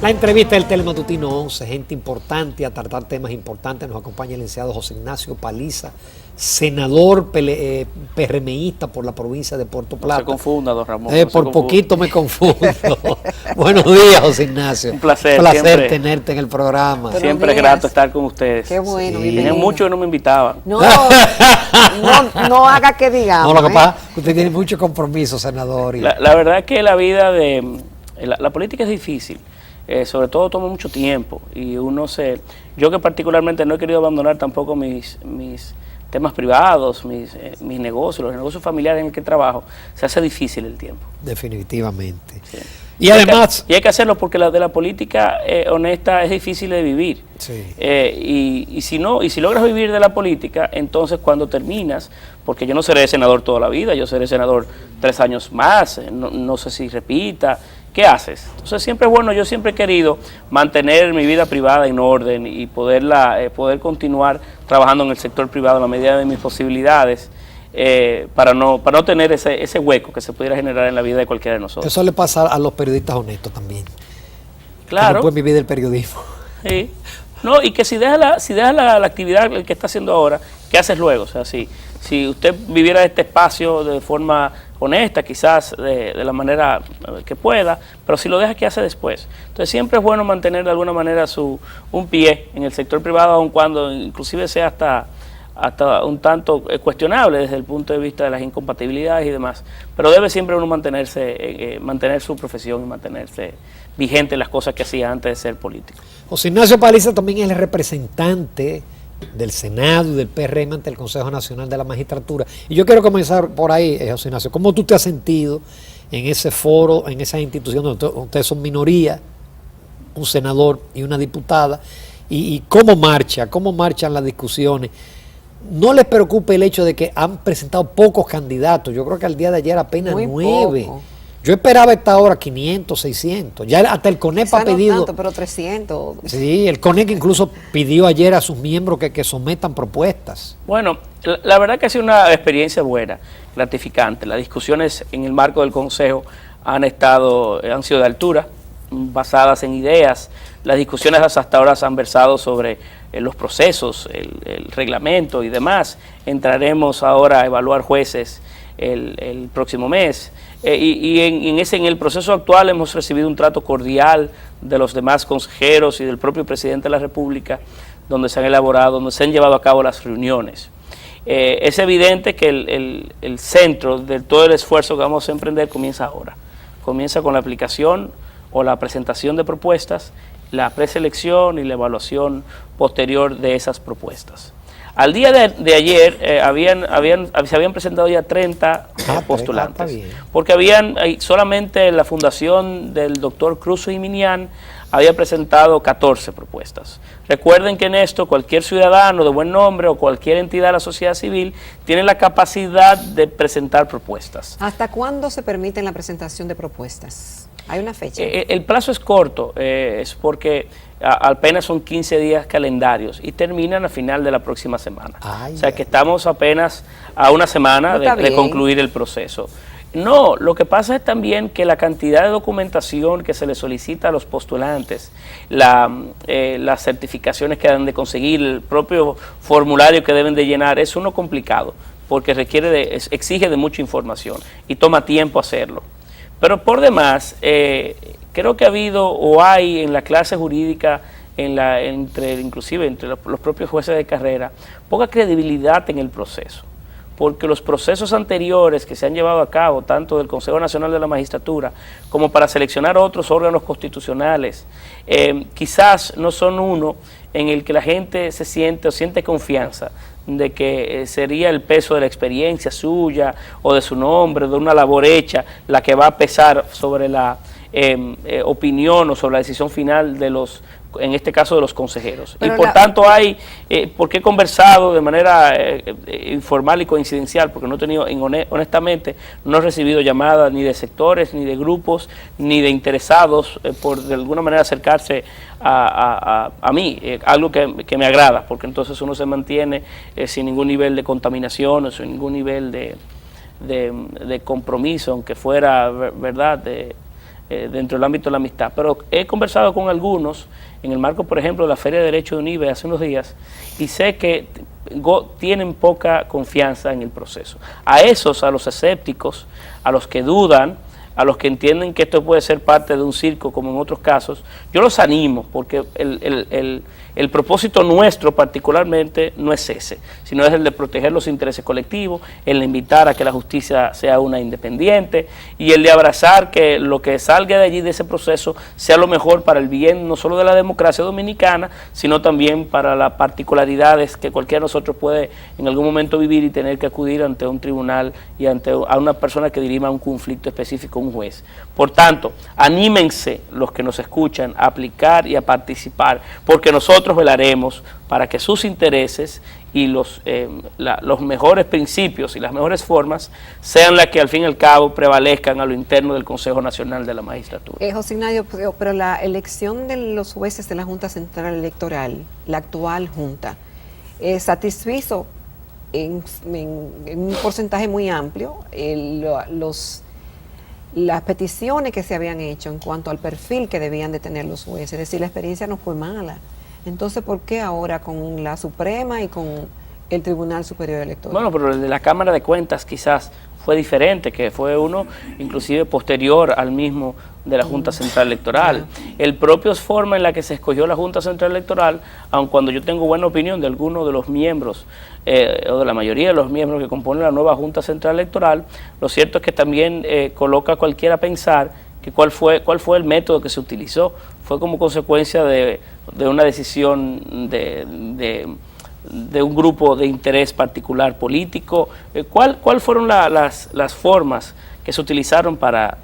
La entrevista del Telematutino 11, gente importante, a tratar temas importantes. Nos acompaña el licenciado José Ignacio Paliza, senador PRMista por la provincia de Puerto Plata. No se confunda, don Ramón. Por poquito me confundo. Buenos días, José Ignacio. Un placer. Siempre tenerte en el programa. Siempre es grato estar con ustedes. Qué bueno. Sí. Tienen mucho que no me invitaban. No haga que digamos. No, lo que pasa es que usted tiene mucho compromiso, senador. La verdad es que la vida de... La política es difícil. Sobre todo toma mucho tiempo y yo que particularmente no he querido abandonar tampoco mis temas privados, mis negocios, los negocios familiares en el que trabajo, se hace difícil el tiempo. Definitivamente. Sí. Y además... hay que hacerlo porque la de la política honesta es difícil de vivir. Sí. Y si logras vivir de la política, entonces cuando terminas, porque yo no seré senador toda la vida, yo seré senador 3 años más, no sé si repita, ¿qué haces? Entonces siempre es bueno, yo siempre he querido mantener mi vida privada en orden y poder continuar trabajando en el sector privado en la medida de mis posibilidades, para no tener ese hueco que se pudiera generar en la vida de cualquiera de nosotros. Eso le pasa a los periodistas honestos también. Claro. Que no pueden vivir del periodismo. Sí. No, y que si deja la actividad que está haciendo ahora, ¿qué haces luego? O sea, si usted viviera este espacio de forma honesta, quizás de la manera que pueda, pero si lo deja, ¿qué hace después? Entonces siempre es bueno mantener de alguna manera un pie en el sector privado, aun cuando inclusive sea hasta un tanto cuestionable desde el punto de vista de las incompatibilidades y demás, pero debe siempre uno mantener su profesión y mantenerse vigente en las cosas que hacía antes de ser político. José Ignacio Paliza también es el representante del Senado y del PRM ante el Consejo Nacional de la Magistratura. Y yo quiero comenzar por ahí, José Ignacio. ¿Cómo tú te has sentido en ese foro, en esa institución donde ustedes son minoría, un senador y una diputada? ¿Y cómo marchan las discusiones? ¿No les preocupa el hecho de que han presentado pocos candidatos? Yo creo que al día de ayer apenas Muy 9. poco. Yo esperaba a esta hora 500, 600. Ya hasta el CONEP ha pedido... No tanto, pero 300. Sí, el CONEP incluso pidió ayer a sus miembros que sometan propuestas. Bueno, la verdad que ha sido una experiencia buena, gratificante. Las discusiones en el marco del Consejo han sido de altura, basadas en ideas. Las discusiones hasta ahora se han versado sobre los procesos, el reglamento y demás. Entraremos ahora a evaluar jueces el próximo mes. En el proceso actual hemos recibido un trato cordial de los demás consejeros y del propio presidente de la República, donde se han llevado a cabo las reuniones. Es evidente que el centro de todo el esfuerzo que vamos a emprender comienza ahora. Comienza con la aplicación o la presentación de propuestas, la preselección y la evaluación posterior de esas propuestas. Al día de ayer se habían presentado ya 30 postulantes, porque solamente la fundación del doctor Cruz y Minian había presentado 14 propuestas. Recuerden que en esto cualquier ciudadano de buen nombre o cualquier entidad de la sociedad civil tiene la capacidad de presentar propuestas. ¿Hasta cuándo se permite la presentación de propuestas? ¿Hay una fecha? El plazo es corto, es porque apenas son 15 días calendarios y terminan a final de la próxima semana. O sea que estamos apenas a una semana de concluir el proceso. No, lo que pasa es también que la cantidad de documentación que se le solicita a los postulantes, las certificaciones que deben de conseguir, el propio formulario que deben de llenar, es uno complicado porque exige de mucha información y toma tiempo hacerlo. Pero por demás, creo que ha habido o hay en la clase jurídica, inclusive entre los propios jueces de carrera, poca credibilidad en el proceso. Porque los procesos anteriores que se han llevado a cabo, tanto del Consejo Nacional de la Magistratura como para seleccionar otros órganos constitucionales, quizás no son uno en el que la gente siente confianza de que sería el peso de la experiencia suya o de su nombre, de una labor hecha, la que va a pesar sobre la opinión o sobre la decisión final en este caso de los consejeros. Pero y por tanto porque he conversado de manera informal y coincidencial, porque no he tenido, honestamente, no he recibido llamadas ni de sectores, ni de grupos, ni de interesados por de alguna manera acercarse a mí, algo que me agrada, porque entonces uno se mantiene sin ningún nivel de contaminación o sin ningún nivel de compromiso, aunque fuera, ¿verdad?, dentro del ámbito de la amistad. Pero he conversado con algunos en el marco, por ejemplo, de la Feria de Derecho de UNIBE hace unos días, y sé que tienen poca confianza en el proceso. A los escépticos, a los que dudan, a los que entienden que esto puede ser parte de un circo como en otros casos, yo los animo, porque el propósito nuestro particularmente no es ese, sino es el de proteger los intereses colectivos, el de invitar a que la justicia sea una independiente y el de abrazar que lo que salga de allí, de ese proceso, sea lo mejor para el bien no solo de la democracia dominicana, sino también para las particularidades que cualquiera de nosotros puede en algún momento vivir y tener que acudir ante un tribunal y ante a una persona que dirima un conflicto específico, un juez. Por tanto, anímense los que nos escuchan a aplicar y a participar, porque nosotros velaremos para que sus intereses y los mejores principios y las mejores formas sean las que al fin y al cabo prevalezcan a lo interno del Consejo Nacional de la Magistratura. José Ignacio, pero la elección de los jueces de la Junta Central Electoral, la actual Junta, satisfizo en un porcentaje muy amplio las peticiones que se habían hecho en cuanto al perfil que debían de tener los jueces, es decir, la experiencia no fue mala. Entonces, ¿por qué ahora con la Suprema y con el Tribunal Superior Electoral? Bueno, pero el de la Cámara de Cuentas quizás fue diferente, que fue uno inclusive posterior al mismo de la Junta Central Electoral. El propio forma en la que se escogió la Junta Central Electoral, aun cuando yo tengo buena opinión de algunos de los miembros, o de la mayoría de los miembros que componen la nueva Junta Central Electoral, lo cierto es que también coloca a cualquiera a pensar que cuál fue el método que se utilizó. Fue como consecuencia de una decisión de un grupo de interés particular político. ¿Cuál fueron las formas que se utilizaron para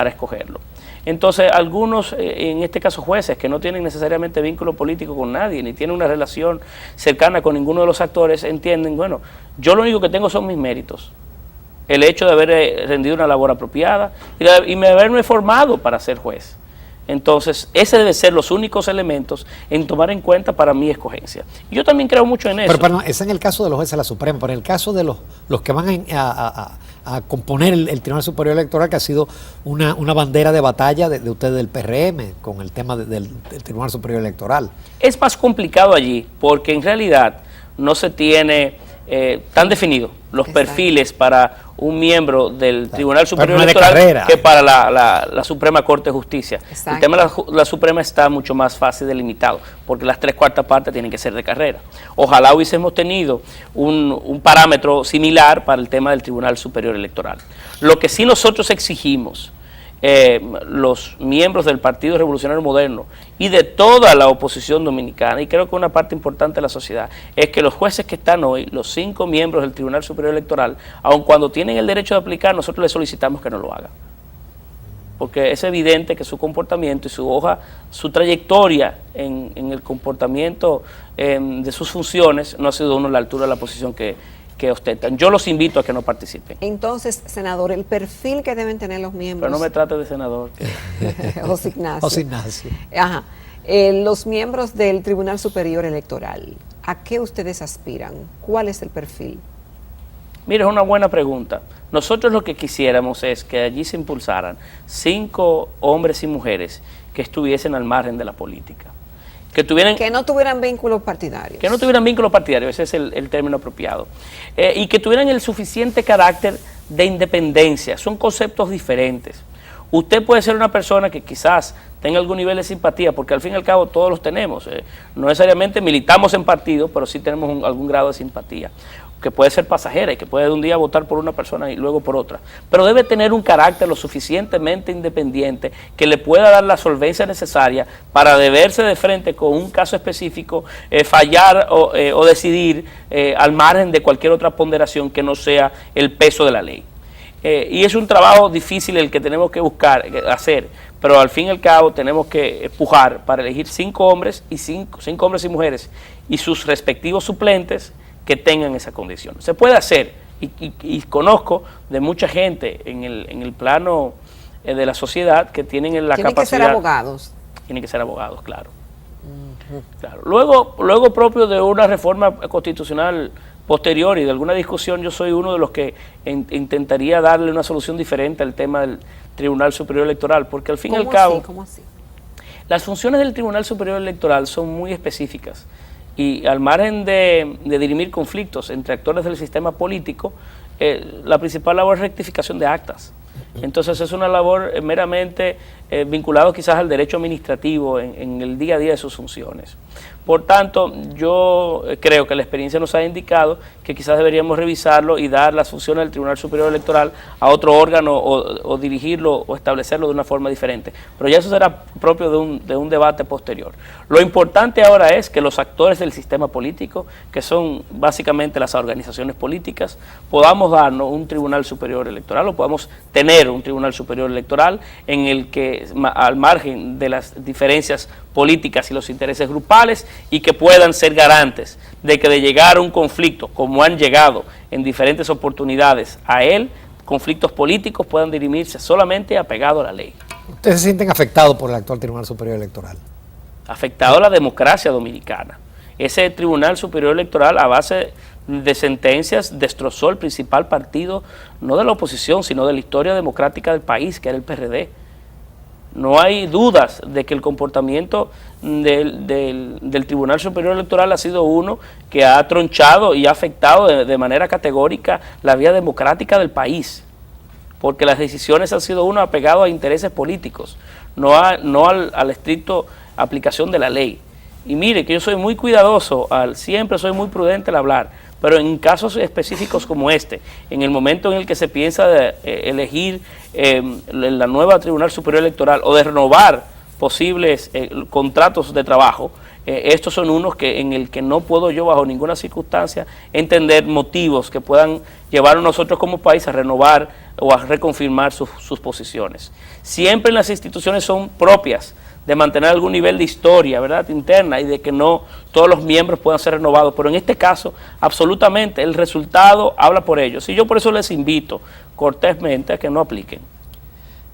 escogerlo? Entonces, algunos, en este caso jueces, que no tienen necesariamente vínculo político con nadie, ni tienen una relación cercana con ninguno de los actores, entienden, bueno, yo lo único que tengo son mis méritos. El hecho de haber rendido una labor apropiada y haberme formado para ser juez. Entonces, ese debe ser los únicos elementos en tomar en cuenta para mi escogencia. Yo también creo mucho en eso. Pero perdón, es en el caso de los jueces de la Suprema, pero en el caso de los que van a componer el Tribunal Superior Electoral, que ha sido una bandera de batalla de ustedes del PRM con el tema del Tribunal Superior Electoral. Es más complicado allí, porque en realidad no se tiene tan definido los perfiles para un miembro del Tribunal Superior Electoral que para la Suprema Corte de Justicia. Exacto. El tema de la Suprema está mucho más fácil delimitado, porque las 3/4 partes tienen que ser de carrera. Ojalá hubiésemos tenido un parámetro similar para el tema del Tribunal Superior Electoral. Lo que sí nosotros exigimos, los miembros del Partido Revolucionario Moderno y de toda la oposición dominicana, y creo que una parte importante de la sociedad, es que los jueces que están hoy, los 5 miembros del Tribunal Superior Electoral, aun cuando tienen el derecho de aplicar, nosotros les solicitamos que no lo hagan. Porque es evidente que su comportamiento y su trayectoria en el comportamiento de sus funciones no ha sido uno a la altura de la posición que ostentan. Yo los invito a que no participen. Entonces, senador, el perfil que deben tener los miembros... Pero no me trate de senador. José Ignacio. José Ignacio. Ajá. Los miembros del Tribunal Superior Electoral, ¿a qué ustedes aspiran? ¿Cuál es el perfil? Mira, es una buena pregunta. Nosotros lo que quisiéramos es que allí se impulsaran 5 hombres y mujeres que estuviesen al margen de la política. Que no tuvieran vínculos partidarios. Que no tuvieran vínculos partidarios, ese es el término apropiado. Y que tuvieran el suficiente carácter de independencia. Son conceptos diferentes. Usted puede ser una persona que quizás tenga algún nivel de simpatía, porque al fin y al cabo todos los tenemos. No necesariamente militamos en partido, pero sí tenemos algún grado de simpatía, que puede ser pasajera y que puede de un día votar por una persona y luego por otra. Pero debe tener un carácter lo suficientemente independiente que le pueda dar la solvencia necesaria para deberse de frente con un caso específico, fallar o decidir al margen de cualquier otra ponderación que no sea el peso de la ley. Y es un trabajo difícil el que tenemos que buscar, hacer, pero al fin y al cabo tenemos que empujar para elegir 5 hombres y 5 hombres y mujeres y sus respectivos suplentes que tengan esa condición. Se puede hacer, y conozco de mucha gente en el plano de la sociedad que tienen la capacidad... ¿Tienen que ser abogados? Tienen que ser abogados, claro. Claro. Luego propio de una reforma constitucional posterior y de alguna discusión, yo soy uno de los que intentaría darle una solución diferente al tema Tribunal Superior Electoral, porque al fin y al cabo, ¿Cómo así? Las funciones del Tribunal Superior Electoral son muy específicas y al margen de dirimir conflictos entre actores del sistema político, la principal labor es rectificación de actas. Entonces es una labor meramente vinculada quizás al derecho administrativo en el día a día de sus funciones. Por tanto, yo creo que la experiencia nos ha indicado que quizás deberíamos revisarlo y dar las funciones del Tribunal Superior Electoral a otro órgano o dirigirlo o establecerlo de una forma diferente. Pero ya eso será propio de un debate posterior. Lo importante ahora es que los actores del sistema político, que son básicamente las organizaciones políticas, podamos darnos un Tribunal Superior Electoral o podamos tener un Tribunal Superior Electoral en el que, al margen de las diferencias políticas y los intereses grupales, y que puedan ser garantes de que de llegar a un conflicto, como han llegado en diferentes oportunidades a él, conflictos políticos puedan dirimirse solamente apegado a la ley. ¿Ustedes se sienten afectados por el actual Tribunal Superior Electoral? Afectado a la democracia dominicana. Ese Tribunal Superior Electoral, a base de sentencias, destrozó el principal partido, no de la oposición, sino de la historia democrática del país, que era el PRD. No hay dudas de que el comportamiento del Tribunal Superior Electoral ha sido uno que ha tronchado y ha afectado de manera categórica la vía democrática del país, porque las decisiones han sido uno apegado a intereses políticos, no al estricto aplicación de la ley. Y mire que yo soy muy cuidadoso, siempre soy muy prudente al hablar, pero en casos específicos como este, en el momento en el que se piensa de elegir la nueva Tribunal Superior Electoral o de renovar posibles contratos de trabajo, estos son unos en el que no puedo yo bajo ninguna circunstancia entender motivos que puedan llevar a nosotros como país a renovar o a reconfirmar sus posiciones. Siempre las instituciones son propias de mantener algún nivel de historia, ¿verdad?, interna, y de que no todos los miembros puedan ser renovados, pero en este caso, absolutamente, el resultado habla por ellos, y yo por eso les invito cortésmente a que no apliquen.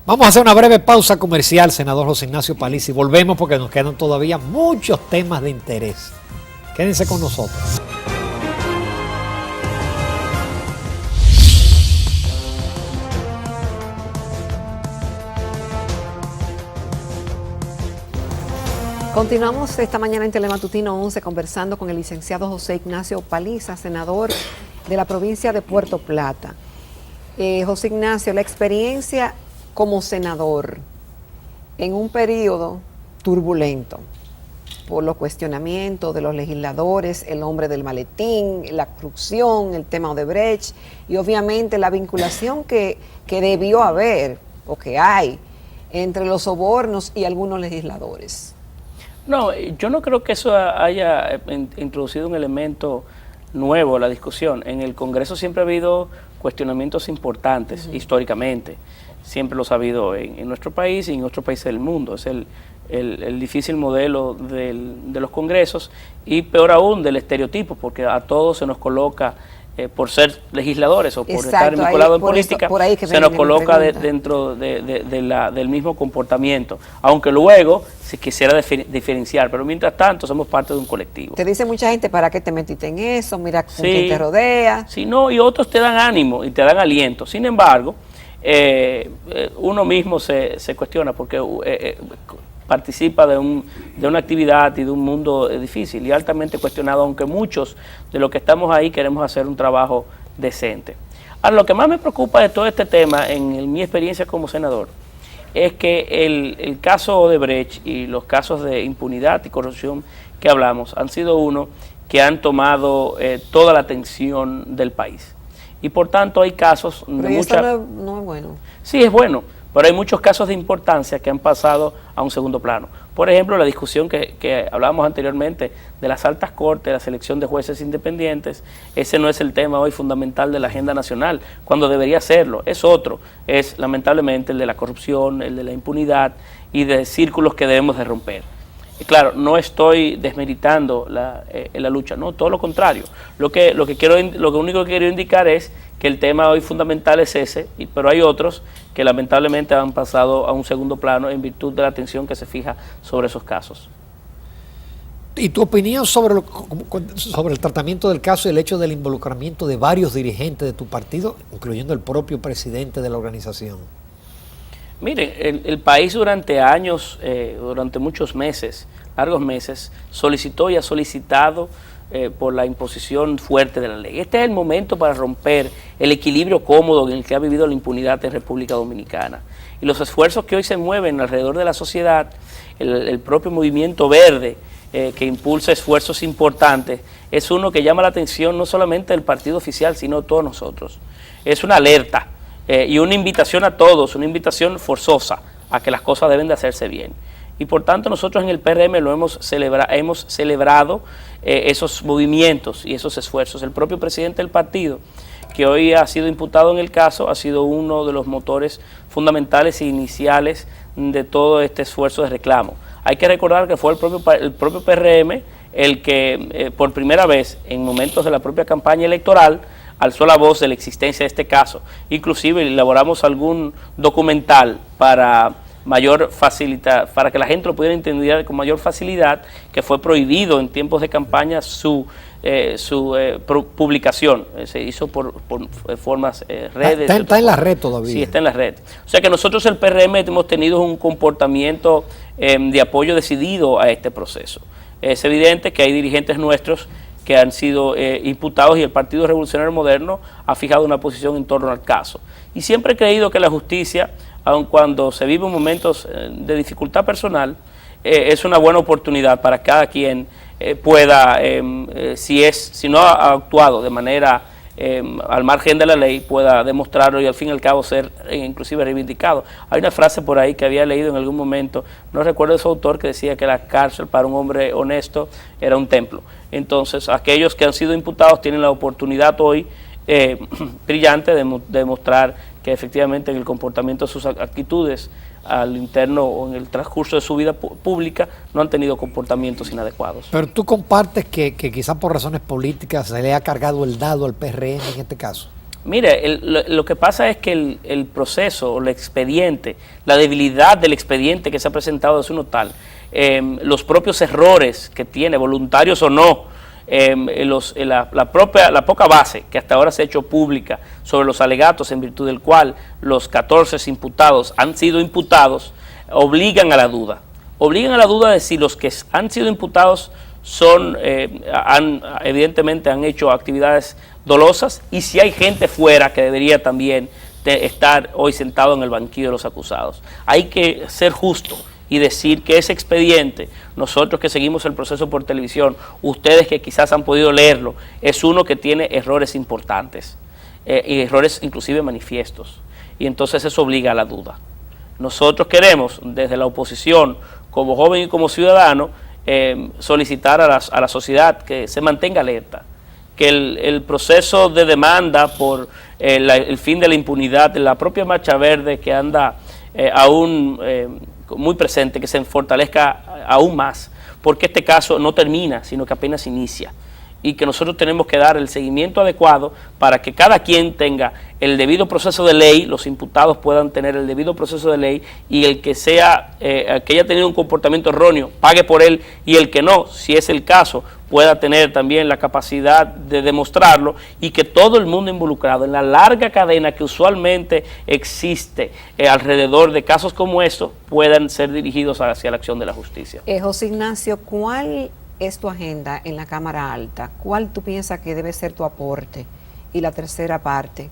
Vamos a hacer una breve pausa comercial, senador José Ignacio Paliza, y volvemos porque nos quedan todavía muchos temas de interés. Quédense con nosotros. Continuamos esta mañana en Telematutino 11 conversando con el licenciado José Ignacio Paliza, senador de la provincia de Puerto Plata. José Ignacio, la experiencia como senador en un periodo turbulento por los cuestionamientos de los legisladores, el hombre del maletín, la corrupción, el tema Odebrecht y obviamente la vinculación que debió haber o que hay entre los sobornos y algunos legisladores. No, yo no creo que eso haya introducido un elemento nuevo a la discusión. En el Congreso siempre ha habido cuestionamientos importantes, históricamente. Siempre los ha habido en nuestro país y en otros países del mundo. Es el difícil modelo de los congresos y peor aún del estereotipo, porque a todos se nos coloca, por ser legisladores o por estar vinculados en política, se nos coloca dentro del mismo comportamiento, aunque luego se quisiera diferenciar, pero mientras tanto somos parte de un colectivo. Te dice mucha gente, ¿para qué te metiste en eso? Mira con quién te rodea. Sí, no, y otros te dan ánimo y te dan aliento. Sin embargo, uno mismo se cuestiona porque participa de una actividad y de un mundo difícil y altamente cuestionado, aunque muchos de los que estamos ahí queremos hacer un trabajo decente. Ahora, lo que más me preocupa de todo este tema, en mi experiencia como senador, es que el caso Odebrecht y los casos de impunidad y corrupción que hablamos han sido uno que han tomado toda la atención del país. Y por tanto hay casos de mucha... Pero no es bueno. Sí, es bueno, pero hay muchos casos de importancia que han pasado a un segundo plano. Por ejemplo, la discusión que hablábamos anteriormente de las altas cortes, la selección de jueces independientes, ese no es el tema hoy fundamental de la agenda nacional, cuando debería serlo. Es otro, es lamentablemente el de la corrupción, el de la impunidad y de círculos que debemos de romper. Y claro, no estoy desmeritando la lucha, no, todo lo contrario. Lo único que quiero indicar es que el tema hoy fundamental es ese, pero hay otros que lamentablemente han pasado a un segundo plano en virtud de la atención que se fija sobre esos casos. ¿Y tu opinión sobre el tratamiento del caso y el hecho del involucramiento de varios dirigentes de tu partido, incluyendo el propio presidente de la organización? Miren, el país durante años, durante muchos meses, largos meses, solicitó y ha solicitado por la imposición fuerte de la ley. Este es el momento para romper el equilibrio cómodo en el que ha vivido la impunidad en República Dominicana. Y los esfuerzos que hoy se mueven alrededor de la sociedad, el propio movimiento verde, que impulsa esfuerzos importantes, es uno que llama la atención no solamente del partido oficial, sino de todos nosotros. Es una alerta y una invitación a todos, una invitación forzosa a que las cosas deben de hacerse bien. Y por tanto nosotros en el PRM lo hemos celebrado esos movimientos y esos esfuerzos. El propio presidente del partido, que hoy ha sido imputado en el caso, ha sido uno de los motores fundamentales e iniciales de todo este esfuerzo de reclamo. Hay que recordar que fue el propio PRM el que por primera vez en momentos de la propia campaña electoral alzó la voz de la existencia de este caso. Inclusive elaboramos algún documental para que la gente lo pudiera entender con mayor facilidad, que fue prohibido en tiempos de campaña su publicación. Se hizo por formas redes. Está en la red todavía. Sí, está en la red. O sea que nosotros el PRM hemos tenido un comportamiento de apoyo decidido a este proceso. Es evidente que hay dirigentes nuestros que han sido imputados y el Partido Revolucionario Moderno ha fijado una posición en torno al caso. Y siempre he creído que la justicia, aun cuando se vive momentos de dificultad personal, es una buena oportunidad para cada quien pueda, si no ha actuado de manera al margen de la ley, pueda demostrarlo y al fin y al cabo ser inclusive reivindicado. Hay una frase por ahí que había leído en algún momento, no recuerdo su autor, que decía que la cárcel para un hombre honesto era un templo. Entonces aquellos que han sido imputados tienen la oportunidad hoy brillante de demostrar que efectivamente en el comportamiento de sus actitudes al interno o en el transcurso de su vida pública no han tenido comportamientos inadecuados. Pero tú compartes que quizás por razones políticas se le ha cargado el dado al PRM en este caso. Mire, lo que pasa es que el proceso, el expediente, la debilidad del expediente que se ha presentado es uno tal, los propios errores que tiene, voluntarios o no, la poca base que hasta ahora se ha hecho pública sobre los alegatos en virtud del cual los 14 imputados han sido imputados, obligan a la duda de si los que han sido imputados evidentemente han hecho actividades dolosas y si hay gente fuera que debería también estar hoy sentado en el banquillo de los acusados. Hay que ser justo y decir que ese expediente, nosotros que seguimos el proceso por televisión, ustedes que quizás han podido leerlo, es uno que tiene errores importantes, y errores inclusive manifiestos, y entonces eso obliga a la duda. Nosotros queremos, desde la oposición, como joven y como ciudadano, solicitar a la sociedad que se mantenga alerta, que el proceso de demanda por el fin de la impunidad, de la propia Marcha Verde que anda aún muy presente, que se fortalezca aún más, porque este caso no termina, sino que apenas inicia, y que nosotros tenemos que dar el seguimiento adecuado para que cada quien tenga el debido proceso de ley, los imputados puedan tener el debido proceso de ley, y el que que haya tenido un comportamiento erróneo pague por él, y el que no, si es el caso, pueda tener también la capacidad de demostrarlo, y que todo el mundo involucrado en la larga cadena que usualmente existe alrededor de casos como estos puedan ser dirigidos hacia la acción de la justicia. José Ignacio, ¿cuál es tu agenda en la Cámara Alta? ¿Cuál tú piensas que debe ser tu aporte? Y la tercera parte,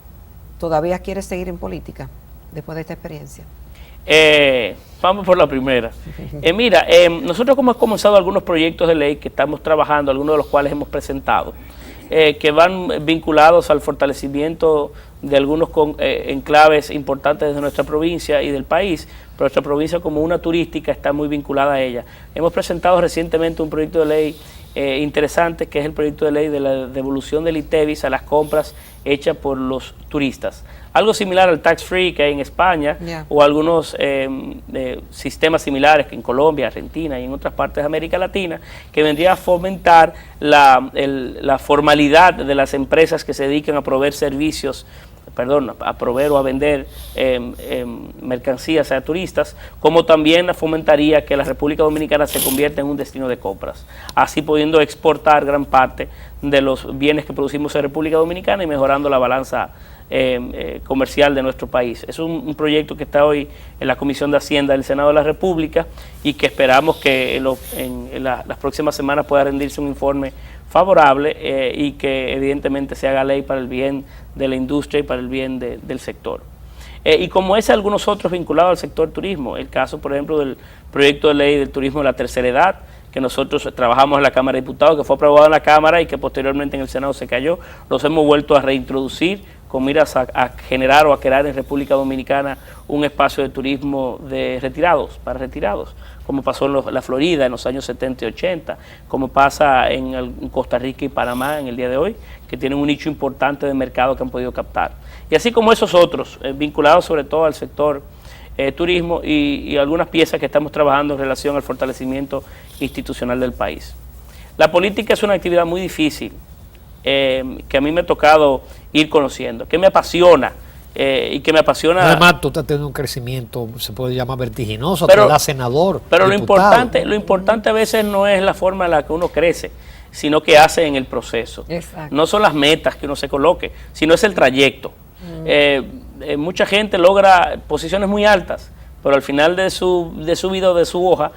¿todavía quieres seguir en política después de esta experiencia? Vamos por la primera. Mira, nosotros hemos comenzado algunos proyectos de ley que estamos trabajando, algunos de los cuales hemos presentado, que van vinculados al fortalecimiento de algunos enclaves importantes de nuestra provincia y del país, pero nuestra provincia como una turística está muy vinculada a ella. Hemos presentado recientemente un proyecto de ley interesante, que es el proyecto de ley de la devolución del ITEVIS a las compras hechas por los turistas. Algo similar al tax free que hay en España, o algunos sistemas similares que en Colombia, Argentina y en otras partes de América Latina, que vendría a fomentar la formalidad de las empresas que se dedican a proveer servicios, a proveer o a vender mercancías a turistas, como también fomentaría que la República Dominicana se convierta en un destino de compras, así pudiendo exportar gran parte de los bienes que producimos en República Dominicana y mejorando la balanza comercial de nuestro país. Es un proyecto que está hoy en la Comisión de Hacienda del Senado de la República y que esperamos que en las próximas semanas pueda rendirse un informe favorable y que evidentemente se haga ley para el bien de la industria y para el bien del sector. Y como ese, algunos otros vinculados al sector turismo. El caso, por ejemplo, del proyecto de ley del turismo de la tercera edad, que nosotros trabajamos en la Cámara de Diputados, que fue aprobado en la Cámara y que posteriormente en el Senado se cayó. Los hemos vuelto a reintroducir con miras a generar o a crear en República Dominicana un espacio de turismo de retirados, para retirados, como pasó en la Florida en los años 70 y 80, como pasa en Costa Rica y Panamá en el día de hoy, que tienen un nicho importante de mercado que han podido captar. Y así como esos otros, vinculados sobre todo al sector turismo y algunas piezas que estamos trabajando en relación al fortalecimiento institucional del país. La política es una actividad muy difícil, que a mí me ha tocado ir conociendo, que me apasiona y que me apasiona. Además, tú estás teniendo un crecimiento, se puede llamar vertiginoso, pero eres senador. Pero lo importante a veces no es la forma en la que uno crece, sino que hace en el proceso. Exacto. No son las metas que uno se coloque, sino es el trayecto. Mucha gente logra posiciones muy altas, pero al final de su vida o de su hoja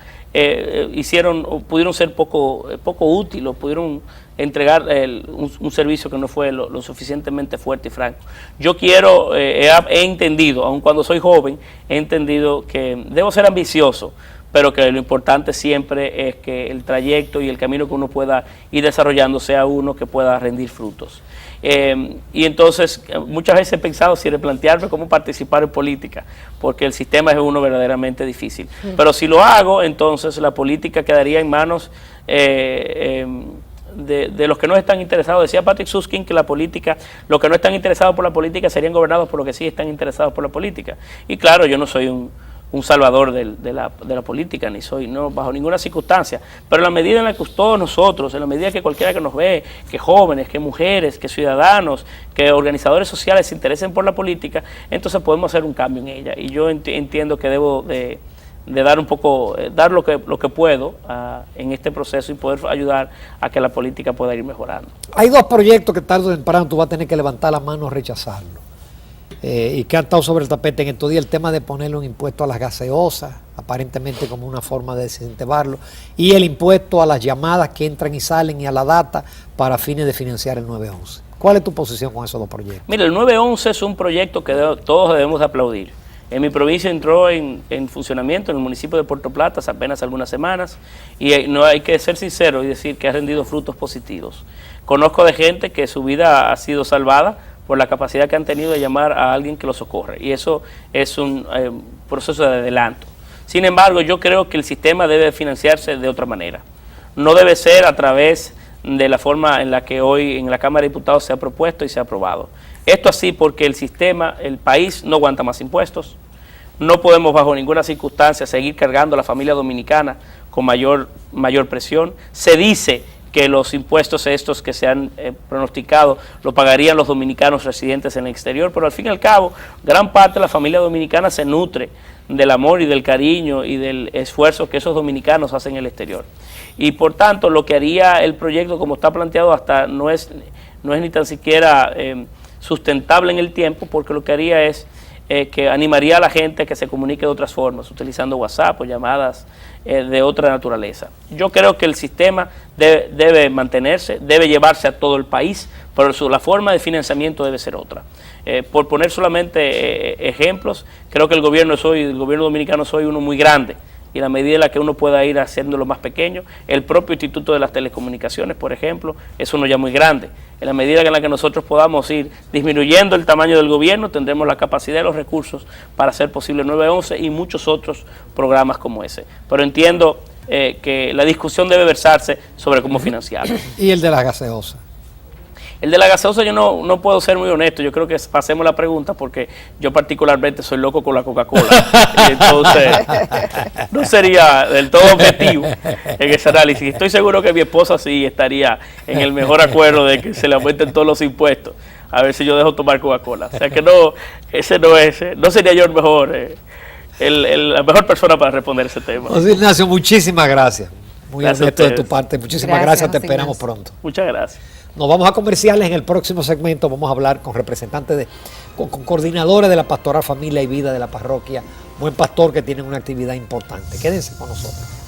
pudieron ser poco útiles, o pudieron entregar un servicio que no fue lo suficientemente fuerte y franco. Yo he entendido, aun cuando soy joven, he entendido que debo ser ambicioso, pero que lo importante siempre es que el trayecto y el camino que uno pueda ir desarrollando sea uno que pueda rendir frutos. Y entonces muchas veces he pensado si replantearme cómo participar en política, porque el sistema es uno verdaderamente difícil. Pero si lo hago, entonces la política quedaría en manos de los que no están interesados. Decía Patrick Susskind que los que no están interesados por la política serían gobernados por los que sí están interesados por la política. Y claro, yo no soy un salvador de la política, ni soy, no, bajo ninguna circunstancia, pero en la medida en la que todos nosotros, en la medida que cualquiera que nos ve, que jóvenes, que mujeres, que ciudadanos, que organizadores sociales se interesen por la política, entonces podemos hacer un cambio en ella. Y yo entiendo que debo de dar un poco, dar lo que puedo en este proceso y poder ayudar a que la política pueda ir mejorando. Hay dos proyectos que tarde o temprano tú vas a tener que levantar la mano o rechazarlo. Y que han estado sobre el tapete en estos días, el tema de ponerle un impuesto a las gaseosas, aparentemente como una forma de desincentivarlo, y el impuesto a las llamadas que entran y salen y a la data para fines de financiar el 911. ¿Cuál es tu posición con esos dos proyectos? Mira, el 911 es un proyecto que todos debemos de aplaudir. En mi provincia entró en funcionamiento en el municipio de Puerto Plata hace apenas algunas semanas y no hay que ser sincero y decir que ha rendido frutos positivos. Conozco de gente que su vida ha sido salvada por la capacidad que han tenido de llamar a alguien que los socorre, y eso es un proceso de adelanto. Sin embargo, yo creo que el sistema debe financiarse de otra manera. No debe ser a través de la forma en la que hoy en la Cámara de Diputados se ha propuesto y se ha aprobado. Esto así porque el país no aguanta más impuestos. No podemos bajo ninguna circunstancia seguir cargando a la familia dominicana con mayor presión. Se dice que los impuestos estos que se han pronosticado lo pagarían los dominicanos residentes en el exterior, pero al fin y al cabo, gran parte de la familia dominicana se nutre del amor y del cariño y del esfuerzo que esos dominicanos hacen en el exterior. Y por tanto, lo que haría el proyecto como está planteado hasta no es ni tan siquiera sustentable en el tiempo, porque lo que haría es que animaría a la gente a que se comunique de otras formas, utilizando WhatsApp o llamadas de otra naturaleza. Yo creo que el sistema debe mantenerse, debe llevarse a todo el país, pero la forma de financiamiento debe ser otra. Por poner solamente ejemplos, creo que el gobierno dominicano es hoy uno muy grande, y la medida en la que uno pueda ir haciéndolo más pequeño, el propio Instituto de las Telecomunicaciones, por ejemplo, es uno ya muy grande. En la medida en la que nosotros podamos ir disminuyendo el tamaño del gobierno, tendremos la capacidad y los recursos para hacer posible el 911 y muchos otros programas como ese. Pero entiendo que la discusión debe versarse sobre cómo financiarlo. ¿Y el de la gaseosa? El de la gaseosa yo no puedo ser muy honesto, yo creo que pasemos la pregunta porque yo particularmente soy loco con la Coca-Cola, y entonces no sería del todo objetivo en ese análisis. Estoy seguro que mi esposa sí estaría en el mejor acuerdo de que se le aumenten todos los impuestos, a ver si yo dejo tomar Coca-Cola. O sea que no sería yo la mejor persona para responder ese tema. José Ignacio, muchísimas gracias. Muy honesto de tu parte. Muchísimas gracias, te esperamos pronto. Muchas gracias. Nos vamos a comerciales. En el próximo segmento vamos a hablar con representantes, con coordinadores de la Pastoral Familia y Vida de la parroquia Buen Pastor, que tienen una actividad importante. Quédense con nosotros.